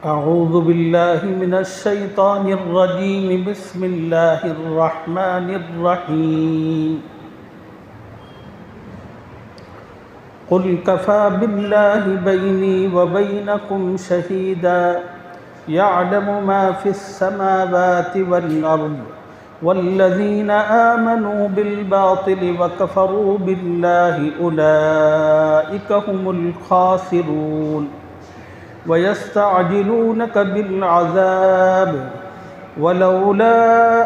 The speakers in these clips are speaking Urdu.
أعوذ بالله من الشيطان الرجيم. بسم الله الرحمن الرحيم. قل كفى بالله بيني وبينكم شهيدا يعلم ما في السماوات والأرض والذين آمنوا بالباطل وكفروا بالله أولئك هم الخاسرون. ويستعجلونك بالعذاب ولولا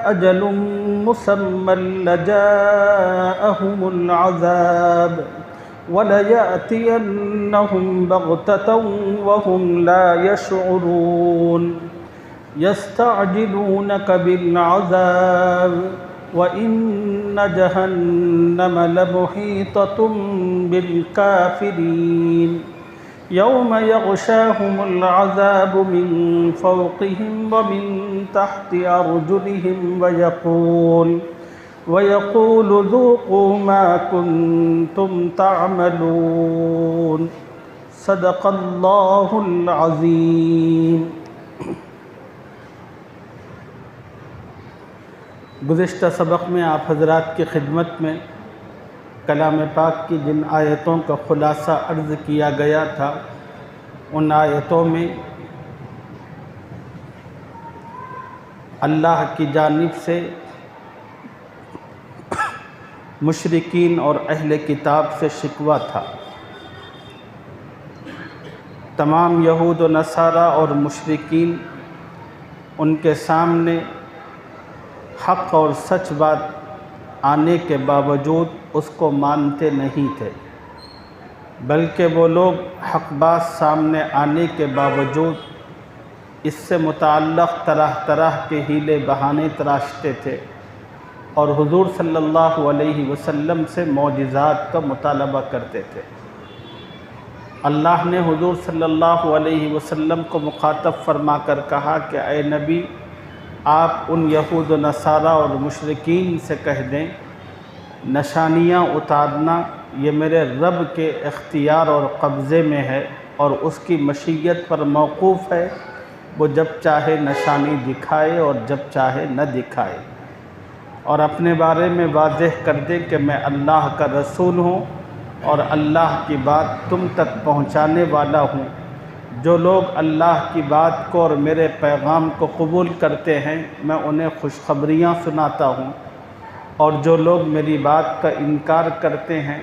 أجل مسمى لجاءهم العذاب وليأتينهم بغتة وهم لا يشعرون. يستعجلونك بالعذاب وإن جهنم لمحيطة بالكافرين. يوم يغشاهم العذاب من فوقهم ومن تحت أرجلهم ويقول ذوقوا ما كنتم تعملون. صدق اللہ العظیم. گزشتہ سبق میں آپ حضرات کی خدمت میں کلام پاک کی جن آیتوں کا خلاصہ عرض کیا گیا تھا، ان آیتوں میں اللہ کی جانب سے مشرکین اور اہل کتاب سے شکوہ تھا. تمام یہود و نصارہ اور مشرکین ان کے سامنے حق اور سچ بات آنے کے باوجود اس کو مانتے نہیں تھے، بلکہ وہ لوگ حق بات سامنے آنے کے باوجود اس سے متعلق طرح طرح کے حیلے بہانے تراشتے تھے اور حضور صلی اللہ علیہ وسلم سے معجزات کا مطالبہ کرتے تھے. اللہ نے حضور صلی اللہ علیہ وسلم کو مخاطب فرما کر کہا کہ اے نبی، آپ ان یہود و نصارہ اور مشرکین سے کہہ دیں، نشانیاں اتارنا یہ میرے رب کے اختیار اور قبضے میں ہے اور اس کی مشیت پر موقوف ہے. وہ جب چاہے نشانی دکھائے اور جب چاہے نہ دکھائے، اور اپنے بارے میں واضح کر دے کہ میں اللہ کا رسول ہوں اور اللہ کی بات تم تک پہنچانے والا ہوں. جو لوگ اللہ کی بات کو اور میرے پیغام کو قبول کرتے ہیں میں انہیں خوشخبریاں سناتا ہوں، اور جو لوگ میری بات کا انکار کرتے ہیں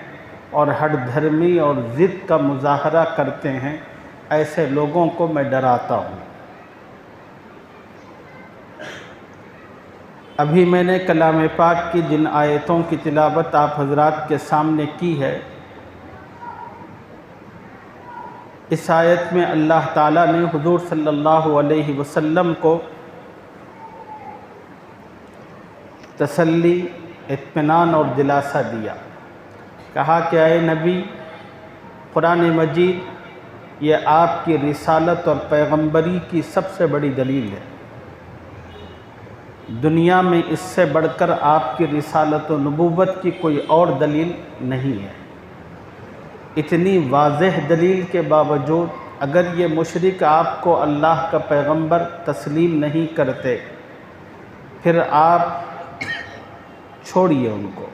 اور ہٹ دھرمی اور ضد کا مظاہرہ کرتے ہیں ایسے لوگوں کو میں ڈراتا ہوں. ابھی میں نے کلام پاک کی جن آیتوں کی تلاوت آپ حضرات کے سامنے کی ہے، اس آیت میں اللہ تعالیٰ نے حضور صلی اللہ علیہ وسلم کو تسلی، اطمینان اور دلاسا دیا. کہا کہ اے نبی، قرآن مجید یہ آپ کی رسالت اور پیغمبری کی سب سے بڑی دلیل ہے. دنیا میں اس سے بڑھ کر آپ کی رسالت و نبوت کی کوئی اور دلیل نہیں ہے. اتنی واضح دلیل کے باوجود اگر یہ مشرک آپ کو اللہ کا پیغمبر تسلیم نہیں کرتے، پھر آپ چھوڑیے ان کو،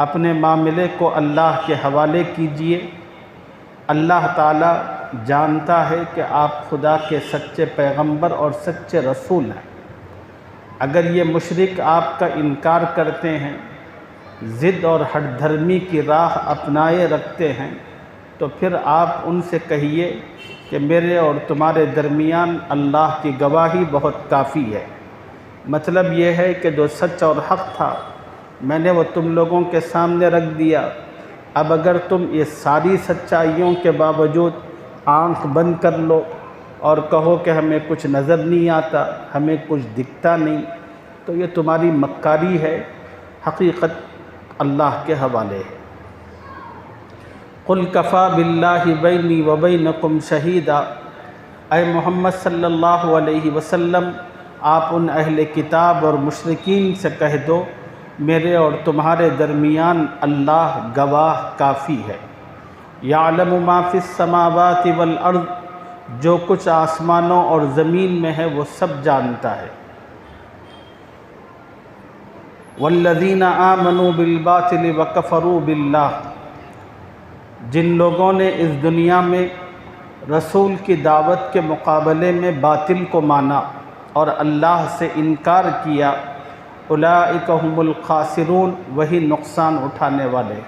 اپنے معاملے کو اللہ کے حوالے کیجئے. اللہ تعالیٰ جانتا ہے کہ آپ خدا کے سچے پیغمبر اور سچے رسول ہیں. اگر یہ مشرک آپ کا انکار کرتے ہیں، ضد اور ہٹ دھرمی کی راہ اپنائے رکھتے ہیں، تو پھر آپ ان سے کہیے کہ میرے اور تمہارے درمیان اللہ کی گواہی بہت کافی ہے. مطلب یہ ہے کہ جو سچ اور حق تھا میں نے وہ تم لوگوں کے سامنے رکھ دیا. اب اگر تم یہ ساری سچائیوں کے باوجود آنکھ بند کر لو اور کہو کہ ہمیں کچھ نظر نہیں آتا، ہمیں کچھ دکھتا نہیں، تو یہ تمہاری مکاری ہے. حقیقت اللہ کے حوالے ہے. قل کفی باللہ بینی وبینکم شہیدا. اے محمد صلی اللہ علیہ وسلم، آپ ان اہل کتاب اور مشرکین سے کہہ دو میرے اور تمہارے درمیان اللہ گواہ کافی ہے۔ یعلم ما فی السماوات والارض، جو کچھ آسمانوں اور زمین میں ہے وہ سب جانتا ہے۔ والذین آمنوا بالباطل وکفروا باللہ، جن لوگوں نے اس دنیا میں رسول کی دعوت کے مقابلے میں باطل کو مانا اور اللہ سے انکار کیا، اولئک ھم الخاسرون، وہی نقصان اٹھانے والے۔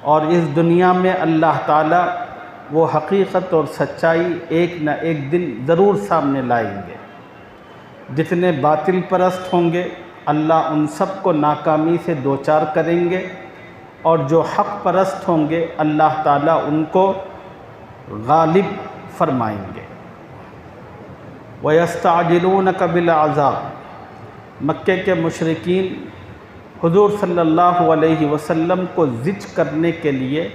اور اس دنیا میں اللہ تعالیٰ وہ حقیقت اور سچائی ایک نہ ایک دن ضرور سامنے لائیں گے۔ جتنے باطل پرست ہوں گے اللہ ان سب کو ناکامی سے دوچار کریں گے، اور جو حق پرست ہوں گے اللہ تعالیٰ ان کو غالب فرمائیں گے۔ وَيَسْتَعْجِلُونَكَ بِالْعَذَابِ، مکے کے مشرکین حضور صلی اللہ علیہ وسلم کو زج کرنے کے لیے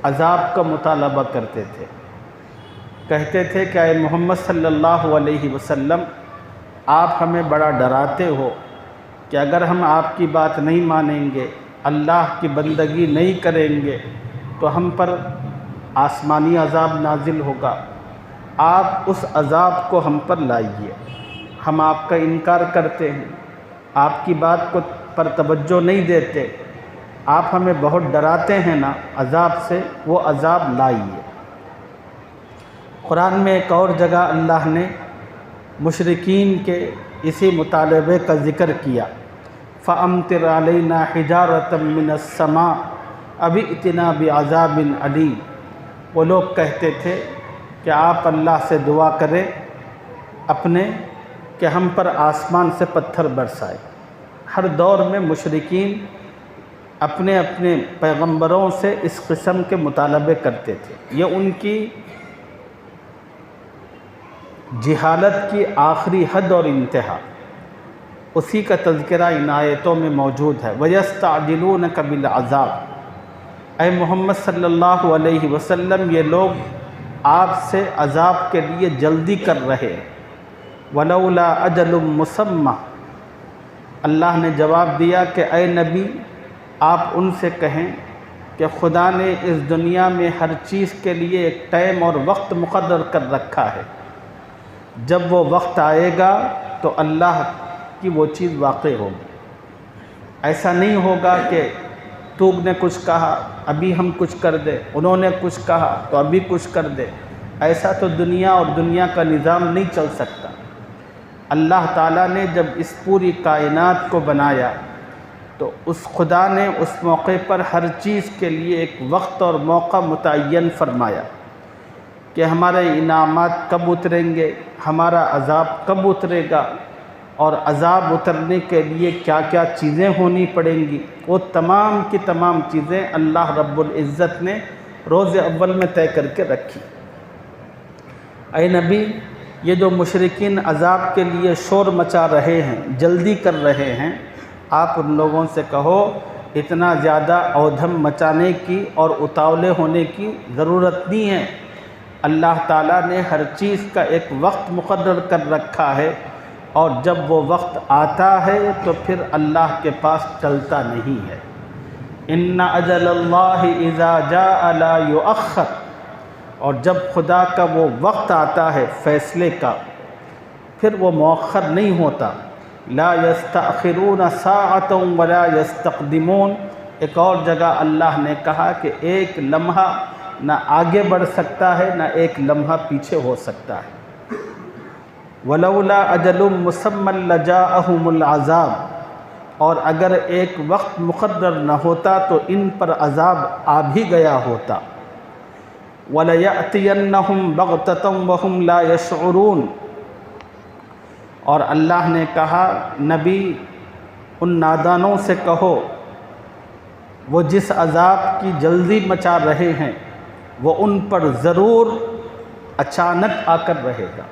عذاب کا مطالبہ کرتے تھے۔ کہتے تھے کہ اے محمد صلی اللہ علیہ وسلم، آپ ہمیں بڑا ڈراتے ہو کہ اگر ہم آپ کی بات نہیں مانیں گے، اللہ کی بندگی نہیں کریں گے تو ہم پر آسمانی عذاب نازل ہوگا، آپ اس عذاب کو ہم پر لائیے، ہم آپ کا انکار کرتے ہیں، آپ کی بات کو پر توجہ نہیں دیتے، آپ ہمیں بہت ڈراتے ہیں نا عذاب سے، وہ عذاب لائیے۔ قرآن میں ایک اور جگہ اللہ نے مشرکین کے اسی مطالبے کا ذکر کیا، فَأَمْطِرْ عَلَيْنَا حِجَارَةً مِّنَ السَّمَاءِ أَوِ ائْتِنَا بِعَذَابٍ أَلِيمٍ۔ وہ لوگ کہتے تھے کہ آپ اللہ سے دعا کریں اپنے کہ ہم پر آسمان سے پتھر برسائے۔ ہر دور میں مشرکین اپنے اپنے پیغمبروں سے اس قسم کے مطالبے کرتے تھے۔ یہ ان کی جہالت کی آخری حد اور انتہا، اسی کا تذکرہ ان آیتوں میں موجود ہے۔ وَيَسْتَعْجِلُونَكَ بِالْعَذَابِ، اے محمد صلی اللہ علیہ وسلم یہ لوگ آپ سے عذاب کے لیے جلدی کر رہے ہیں۔ وَلَوْلَا أَجَلٌ مُّسَمًّى، اللہ نے جواب دیا کہ اے نبی آپ ان سے کہیں کہ خدا نے اس دنیا میں ہر چیز کے لیے ایک ٹائم اور وقت مقرر کر رکھا ہے، جب وہ وقت آئے گا تو اللہ کی وہ چیز واقع ہوگی۔ ایسا نہیں ہوگا کہ تو نے کچھ کہا ابھی ہم کچھ کر دیں، انہوں نے کچھ کہا تو ابھی کچھ کر دیں، ایسا تو دنیا اور دنیا کا نظام نہیں چل سکتا۔ اللہ تعالیٰ نے جب اس پوری کائنات کو بنایا تو اس خدا نے اس موقع پر ہر چیز کے لیے ایک وقت اور موقع متعین فرمایا کہ ہمارے انعامات کب اتریں گے، ہمارا عذاب کب اترے گا، اور عذاب اترنے کے لیے کیا کیا چیزیں ہونی پڑیں گی، وہ تمام کی تمام چیزیں اللہ رب العزت نے روز اول میں طے کر کے رکھی۔ اے نبی یہ جو مشرکین عذاب کے لیے شور مچا رہے ہیں، جلدی کر رہے ہیں، آپ ان لوگوں سے کہو اتنا زیادہ اودھم مچانے کی اور اتاولے ہونے کی ضرورت نہیں ہے۔ اللہ تعالیٰ نے ہر چیز کا ایک وقت مقرر کر رکھا ہے، اور جب وہ وقت آتا ہے تو پھر اللہ کے پاس ٹلتا نہیں ہے۔ ان اجل اللہ اذا جاء لا یؤخر، اور جب خدا کا وہ وقت آتا ہے فیصلے کا پھر وہ مؤخر نہیں ہوتا۔ لا یستأخرون ساعۃ ولا یستقدمون، ایک اور جگہ اللہ نے کہا کہ ایک لمحہ نہ آگے بڑھ سکتا ہے نہ ایک لمحہ پیچھے ہو سکتا ہے۔ وَلَوْلَا أَجَلٌ مُّسَمًّى لَجَاءَهُمُ الْعَذَابُ، اور اگر ایک وقت مقرر نہ ہوتا تو ان پر عذاب آ بھی گیا ہوتا۔ وَلَيَأْتِيَنَّهُمْ بَغْتَةً وَهُمْ لَا يَشْعُرُونَ، اور اللہ نے کہا نبی ان نادانوں سے کہو وہ جس عذاب کی جلدی مچا رہے ہیں وہ ان پر ضرور اچانک آ کر رہے گا۔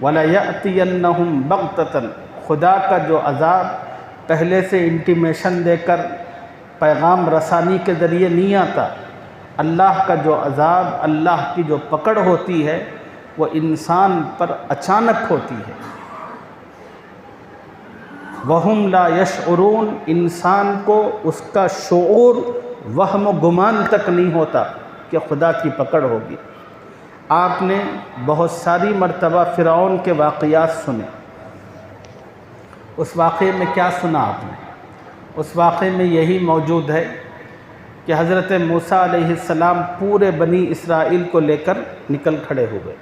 وَلَيَأْتِيَنَّهُمْ بَغْتَةً، خدا کا جو عذاب پہلے سے انٹیمیشن دے کر پیغام رسانی کے ذریعے نہیں آتا، اللہ کا جو عذاب، اللہ کی جو پکڑ ہوتی ہے وہ انسان پر اچانک ہوتی ہے۔ وَهُمْ لَا يَشْعُرُونَ، انسان کو اس کا شعور وہم و گمان تک نہیں ہوتا کہ خدا کی پکڑ ہوگی۔ آپ نے بہت ساری مرتبہ فرعون کے واقعات سنے۔ اس واقعے میں کیا سنا آپ نے؟ اس واقعے میں یہی موجود ہے کہ حضرت موسیٰ علیہ السلام پورے بنی اسرائیل کو لے کر نکل کھڑے ہوئے۔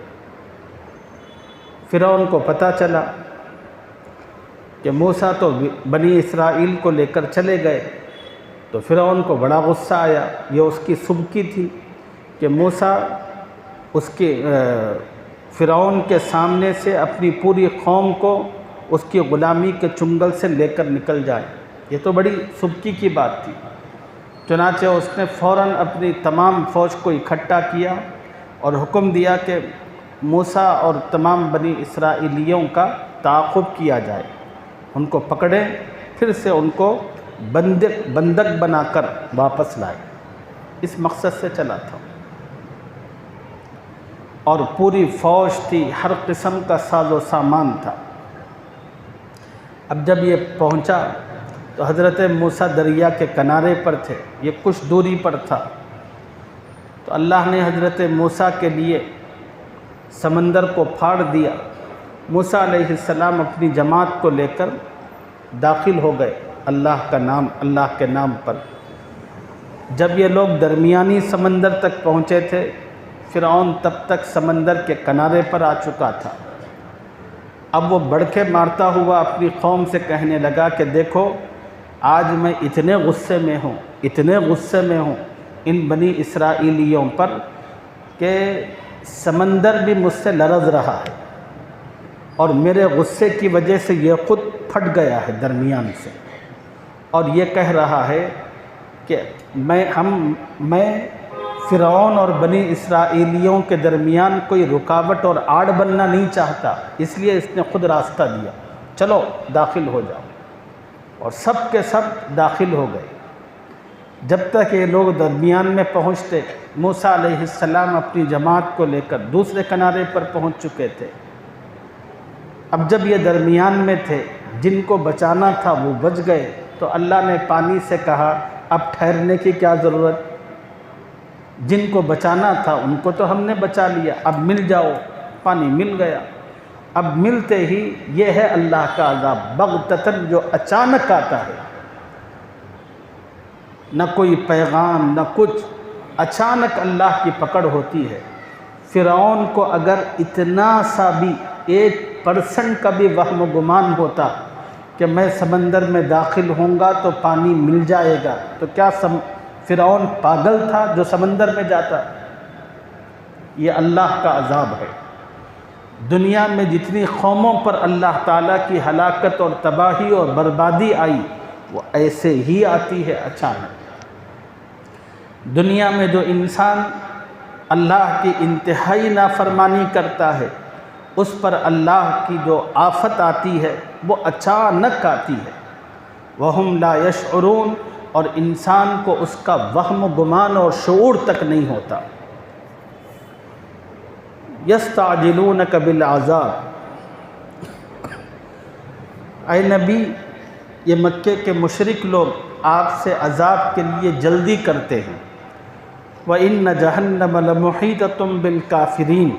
فرعون کو پتہ چلا کہ موسیٰ تو بنی اسرائیل کو لے کر چلے گئے، تو فرعون کو بڑا غصہ آیا۔ یہ اس کی سبکی تھی کہ موسیٰ اس کے فرعون کے سامنے سے اپنی پوری قوم کو اس کی غلامی کے چنگل سے لے کر نکل جائے۔ یہ تو بڑی سبکی کی بات تھی۔ چنانچہ اس نے فوراً اپنی تمام فوج کو اکٹھا کیا اور حکم دیا کہ موسیٰ اور تمام بنی اسرائیلیوں کا تعاقب کیا جائے، ان کو پکڑیں، پھر سے ان کو بندک بنا کر واپس لائے۔ اس مقصد سے چلا تھا، اور پوری فوج تھی، ہر قسم کا ساز و سامان تھا۔ اب جب یہ پہنچا تو حضرت موسیٰ دریا کے کنارے پر تھے، یہ کچھ دوری پر تھا، تو اللہ نے حضرت موسیٰ کے لیے سمندر کو پھاڑ دیا۔ موسیٰ علیہ السلام اپنی جماعت کو لے کر داخل ہو گئے اللہ کے نام پر۔ جب یہ لوگ درمیانی سمندر تک پہنچے تھے، فرعون تب تک سمندر کے کنارے پر آ چکا تھا۔ اب وہ بڑکے مارتا ہوا اپنی قوم سے کہنے لگا کہ دیکھو، آج میں اتنے غصے میں ہوں ان بنی اسرائیلیوں پر کہ سمندر بھی مجھ سے لرز رہا ہے، اور میرے غصے کی وجہ سے یہ خود پھٹ گیا ہے درمیان سے، اور یہ کہہ رہا ہے کہ میں فرعون اور بنی اسرائیلیوں کے درمیان کوئی رکاوٹ اور آڑ بننا نہیں چاہتا، اس لیے اس نے خود راستہ دیا، چلو داخل ہو جاؤ۔ اور سب کے سب داخل ہو گئے۔ جب تک یہ لوگ درمیان میں پہنچتے، موسیٰ علیہ السلام اپنی جماعت کو لے کر دوسرے کنارے پر پہنچ چکے تھے۔ اب جب یہ درمیان میں تھے، جن کو بچانا تھا وہ بچ گئے، تو اللہ نے پانی سے کہا اب ٹھہرنے کی کیا ضرورت، جن کو بچانا تھا ان کو تو ہم نے بچا لیا، اب مل جاؤ۔ پانی مل گیا۔ اب ملتے ہی یہ ہے اللہ کا عذاب بغتتاً، جو اچانک آتا ہے، نہ کوئی پیغام نہ کچھ، اچانک اللہ کی پکڑ ہوتی ہے۔ فرعون کو اگر اتنا سا بھی 1% کا بھی وہم و گمان ہوتا کہ میں سمندر میں داخل ہوں گا تو پانی مل جائے گا، تو کیا فرعون پاگل تھا جو سمندر میں جاتا؟ یہ اللہ کا عذاب ہے۔ دنیا میں جتنی قوموں پر اللہ تعالیٰ کی ہلاکت اور تباہی اور بربادی آئی، وہ ایسے ہی آتی ہے اچانک۔ دنیا میں جو انسان اللہ کی انتہائی نافرمانی کرتا ہے، اس پر اللہ کی جو آفت آتی ہے وہ اچانک آتی ہے۔ وَهُمْ لَا يَشْعُرُونَ، اور انسان کو اس کا وہم و گمان اور شعور تک نہیں ہوتا۔ يَسْتَعْجِلُونَكَ بِالْعَذَابِ، اے نبی، یہ مکے کے مشرک لوگ آپ سے عذاب کے لیے جلدی کرتے ہیں۔ وَإِنَّ جَهَنَّمَ لَمُحِيطَةٌ بِالْكَافِرِينَ،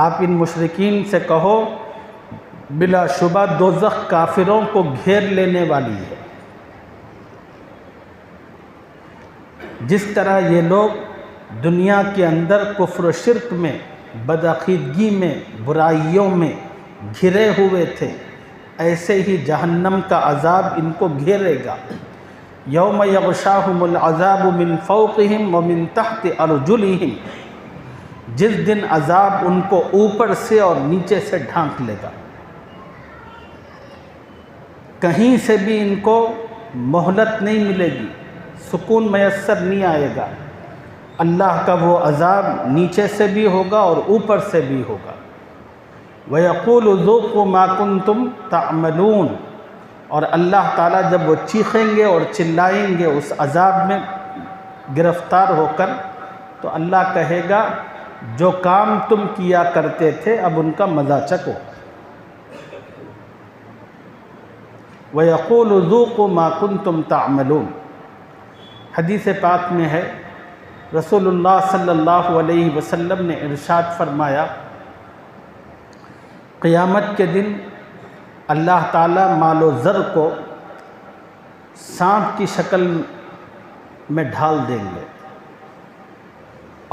آپ ان مشرکین سے کہو بلا شبہ دوزخ کافروں کو گھیر لینے والی ہے۔ جس طرح یہ لوگ دنیا کے اندر کفر و شرک میں، بدعقیدگی میں، برائیوں میں گھرے ہوئے تھے، ایسے ہی جہنم کا عذاب ان کو گھیرے گا۔ یوم یغشاہم العذاب من فوقہم ومن تحت ارجلہم، جس دن عذاب ان کو اوپر سے اور نیچے سے ڈھانک لے گا، کہیں سے بھی ان کو مہلت نہیں ملے گی، سکون میسر نہیں آئے گا۔ اللہ کا وہ عذاب نیچے سے بھی ہوگا اور اوپر سے بھی ہوگا۔ وَيَقُولُ ذُوقُوا مَا كُنْتُمْ تَعْمَلُونَ، اور اللہ تعالیٰ جب وہ چیخیں گے اور چلائیں گے اس عذاب میں گرفتار ہو کر، تو اللہ کہے گا جو کام تم کیا کرتے تھے اب ان کا مزہ چکھو۔ وَيَقُولُ ذُوقُوا مَا كُنْتُمْ تَعْمَلُونَ، حدیث پاک میں ہے رسول اللہ صلی اللہ علیہ وسلم نے ارشاد فرمایا، قیامت کے دن اللہ تعالیٰ مال و زر کو سانپ کی شکل میں ڈھال دیں گے،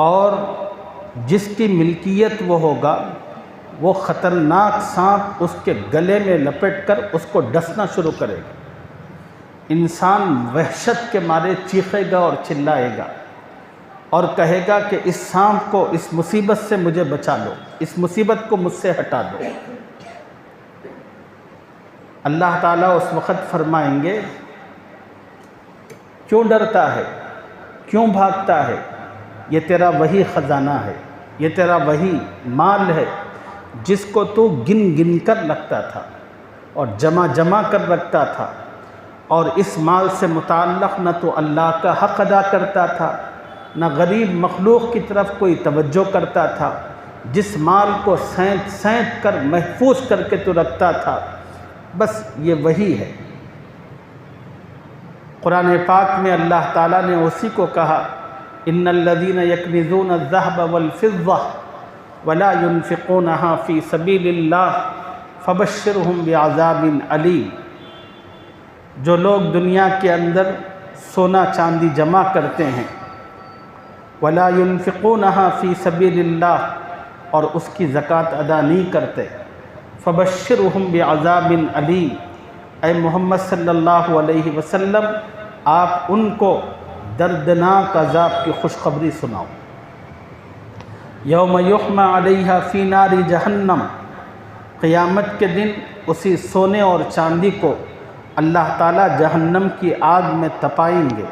اور جس کی ملکیت وہ ہوگا وہ خطرناک سانپ اس کے گلے میں لپٹ کر اس کو ڈسنا شروع کرے گا۔ انسان وحشت کے مارے چیخے گا اور چلائے گا اور کہے گا کہ اس سانپ کو، اس مصیبت سے مجھے بچا لو، اس مصیبت کو مجھ سے ہٹا دو۔ اللہ تعالیٰ اس وقت فرمائیں گے، کیوں ڈرتا ہے، کیوں بھاگتا ہے؟ یہ تیرا وہی خزانہ ہے، یہ تیرا وہی مال ہے جس کو تو گن گن کر رکھتا تھا اور جمع کر رکھتا تھا، اور اس مال سے متعلق نہ تو اللہ کا حق ادا کرتا تھا، نہ غریب مخلوق کی طرف کوئی توجہ کرتا تھا۔ جس مال کو سینت کر محفوظ کر کے تو رکھتا تھا، بس یہ وہی ہے۔ قرآن پاک میں اللہ تعالیٰ نے اسی کو کہا، ان الذین یکنزون الذهب والفضة ولا ينفقونها في سبیل اللہ فبشرهم بعذاب علیم۔ جو لوگ دنیا کے اندر سونا چاندی جمع کرتے ہیں، ولا ينفقونها في سبیل اللہ، اور اس کی زکوٰۃ ادا نہیں کرتے، فبشرهم بعذاب علیم، اے محمد صلی اللہ علیہ وسلم آپ ان کو دردناک عذاب کی خوشخبری سناؤ۔ یوم یحمى علیہا فی نار جہنم، قیامت کے دن اسی سونے اور چاندی کو اللہ تعالیٰ جہنم کی آگ میں تپائیں گے،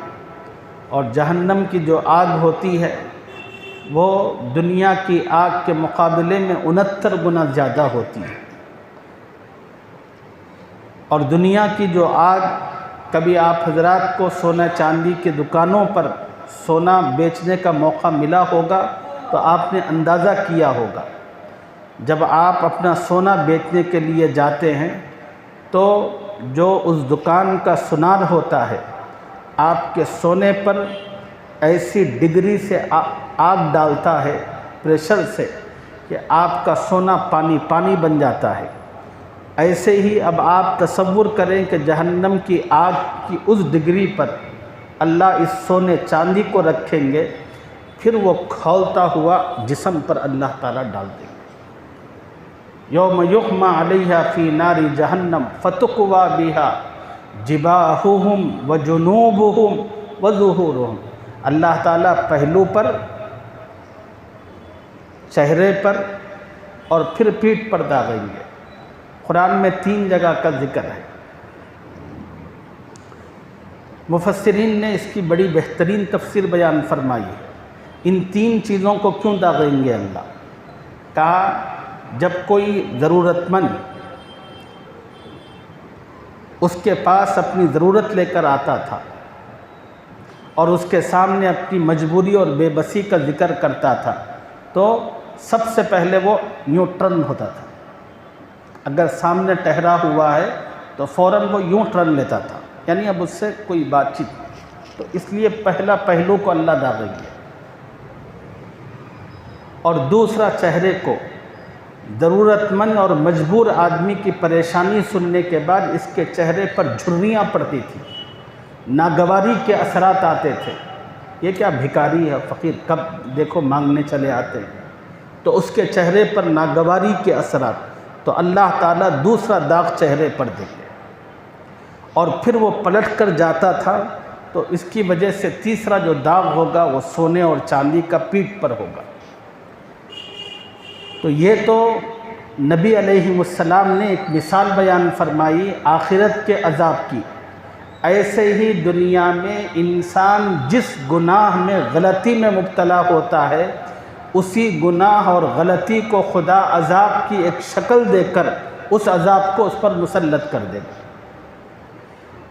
اور جہنم کی جو آگ ہوتی ہے وہ دنیا کی آگ کے مقابلے میں 69 گنا زیادہ ہوتی ہے۔ اور دنیا کی جو آگ، کبھی آپ حضرات کو سونا چاندی کی دکانوں پر سونا بیچنے کا موقع ملا ہوگا تو آپ نے اندازہ کیا ہوگا، جب آپ اپنا سونا بیچنے کے لیے جاتے ہیں تو جو اس دکان کا سونار ہوتا ہے آپ کے سونے پر ایسی ڈگری سے آگ ڈالتا ہے، پریشر سے، کہ آپ کا سونا پانی بن جاتا ہے۔ ایسے ہی اب آپ تصور کریں کہ جہنم کی آگ کی اس ڈگری پر اللہ اس سونے چاندی کو رکھیں گے، پھر وہ کھولتا ہوا جسم پر اللہ تعالیٰ ڈال دیں گے۔ یوم یحمى علیہا فی نار جہنم فتقوی بہا جباہہم وجنوبہم وظہورہم، اللہ تعالیٰ پہلو پر، چہرے پر اور پھر پیٹھ پر داغیں گے۔ قرآن میں 3 جگہ کا ذکر ہے۔ مفسرین نے اس کی بڑی بہترین تفسیر بیان فرمائی ہے۔ ان 3 چیزوں کو کیوں داغیں گے اللہ؟ کہا جب کوئی ضرورت مند اس کے پاس اپنی ضرورت لے کر آتا تھا اور اس کے سامنے اپنی مجبوری اور بے بسی کا ذکر کرتا تھا تو سب سے پہلے وہ یوں ٹرن ہوتا تھا۔ اگر سامنے ٹہرا ہوا ہے تو فوراً وہ یوں ٹرن لیتا تھا، یعنی اب اس سے کوئی بات چیت نہیں۔ تو اس لیے پہلا پہلو کو اللہ داغیں گے، اور دوسرا چہرے کو۔ ضرورت مند اور مجبور آدمی کی پریشانی سننے کے بعد اس کے چہرے پر جھریاں پڑتی تھیں، ناگواری کے اثرات آتے تھے۔ یہ کیا بھکاری ہے، فقیر، کب دیکھو مانگنے چلے آتے ہیں، تو اس کے چہرے پر ناگواری کے اثرات، تو اللہ تعالیٰ دوسرا داغ چہرے پر دیں گے، اور پھر وہ پلٹ کر جاتا تھا تو اس کی وجہ سے تیسرا جو داغ ہوگا وہ سونے اور چاندی کا پیٹھ پر ہوگا۔ تو یہ تو نبی علیہ السلام نے ایک مثال بیان فرمائی آخرت کے عذاب کی۔ ایسے ہی دنیا میں انسان جس گناہ میں غلطی میں مبتلا ہوتا ہے، اسی گناہ اور غلطی کو خدا عذاب کی ایک شکل دے کر اس عذاب کو اس پر مسلط کر دے گا۔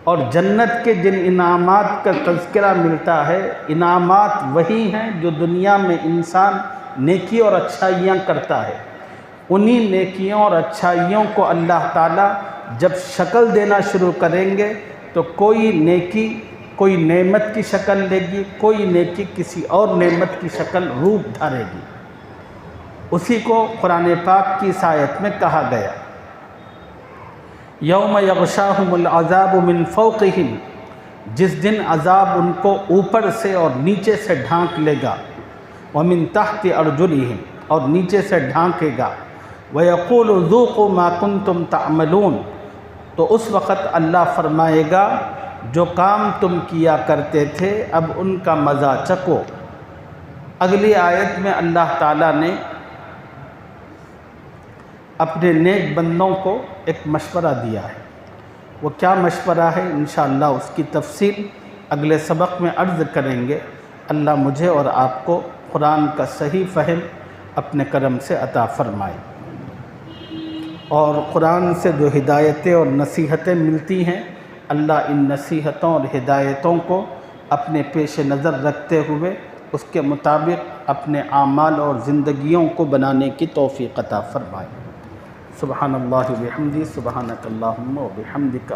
اور جنت کے جن انعامات کا تذکرہ ملتا ہے، انعامات وہی ہیں جو دنیا میں انسان نیکی اور اچھائیاں کرتا ہے۔ انہی نیکیوں اور اچھائیوں کو اللہ تعالیٰ جب شکل دینا شروع کریں گے تو کوئی نیکی، کوئی نعمت کی شکل لے گی، کوئی نیکی کسی اور نعمت کی شکل روپ دھارے گی۔ اسی کو قرآن پاک کی اس آیت میں کہا گیا، یوم یغشاہم العذاب من فوقہم، جس دن عذاب ان کو اوپر سے اور نیچے سے ڈھانک لے گا، ومن تحت ارجلہم، اور نیچے سے ڈھانکے گا، وَيَقُولُ ذُوقُوا مَا كُنْتُمْ تَعْمَلُونَ، تو اس وقت اللہ فرمائے گا جو کام تم کیا کرتے تھے اب ان کا مزہ چکو۔ اگلی آیت میں اللہ تعالیٰ نے اپنے نیک بندوں کو ایک مشورہ دیا ہے۔ وہ کیا مشورہ ہے انشاءاللہ اس کی تفصیل اگلے سبق میں عرض کریں گے۔ اللہ مجھے اور آپ کو قرآن کا صحیح فہم اپنے کرم سے عطا فرمائے، اور قرآن سے جو ہدایتیں اور نصیحتیں ملتی ہیں، اللہ ان نصیحتوں اور ہدایتوں کو اپنے پیش نظر رکھتے ہوئے اس کے مطابق اپنے اعمال اور زندگیوں کو بنانے کی توفیق عطا فرمائے۔ سبحان اللہ و بحمدہ، سبحانک اللہم و بحمدک۔